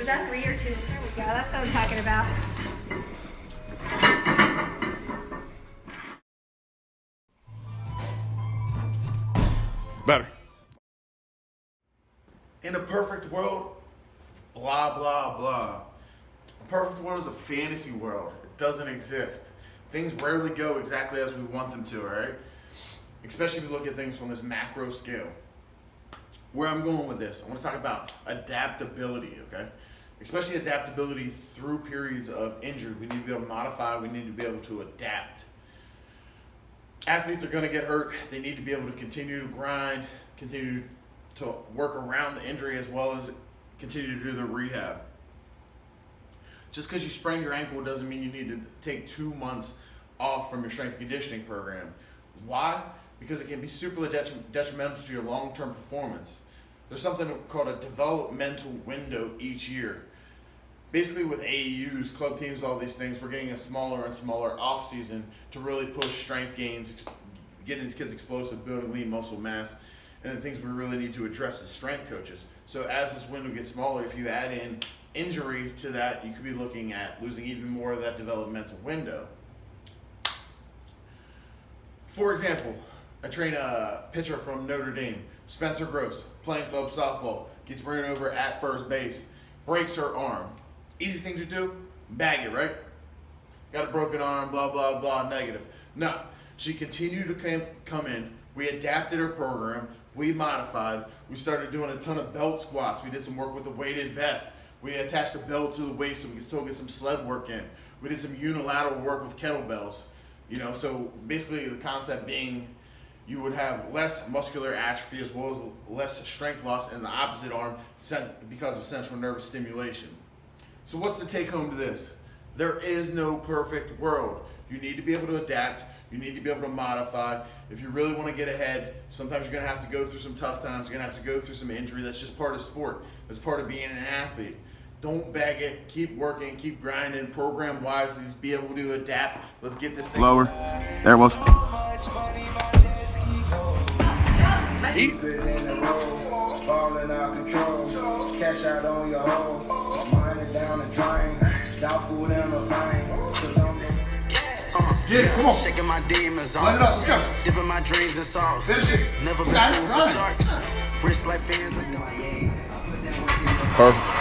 that 3 or 2? There we go. That's what I'm talking about. Better. In a perfect world, blah, blah, blah. A perfect world is a fantasy world. It doesn't exist. Things rarely go exactly as we want them to, all right? Especially if you look at things from this macro scale. Where I'm going with this, I want to talk about adaptability, okay? Especially adaptability through periods of injury. We need to be able to modify, we need to be able to adapt. Athletes are going to get hurt. They need to be able to continue to grind, continue to work around the injury as well as continue to do the rehab. Just because you sprained your ankle doesn't mean you need to take 2 months off from your strength and conditioning program. Why? Because it can be super detrimental to your long-term performance. There's something called a developmental window each year. Basically with AAUs, club teams, all these things, we're getting a smaller and smaller off-season to really push strength gains, getting these kids explosive, building lean muscle mass, and the things we really need to address as strength coaches. So as this window gets smaller, if you add in injury to that, you could be looking at losing even more of that developmental window. For example, I train a pitcher from Notre Dame, Spencer Gross, playing club softball, gets ran over at first base, breaks her arm. Easy thing to do, bag it, right? Got a broken arm, blah, blah, blah, negative. No, she continued to come in. We adapted her program. We modified. We started doing a ton of belt squats. We did some work with the weighted vest. We attached a belt to the waist so we could still get some sled work in. We did some unilateral work with kettlebells. You know, so basically the concept being you would have less muscular atrophy as well as less strength loss in the opposite arm because of central nervous stimulation. So what's the take home to this? There is no perfect world. You need to be able to adapt. You need to be able to modify. If you really want to get ahead, sometimes you're going to have to go through some tough times. You're going to have to go through some injury. That's just part of sport. That's part of being an athlete. Don't bag it. Keep working. Keep grinding. Program wisely. Just be able to adapt. Let's get this thing Lower. There it was. Falling out control, cash out on your hoe, mind down and drain, doubtful them a thing, cause I'm Get it, come on. shaking my demons off, Let it up, let's go. dipping my dreams in sauce, Finish it. never been Got it, fooled run. for sharks, wrist like fans. Perfect.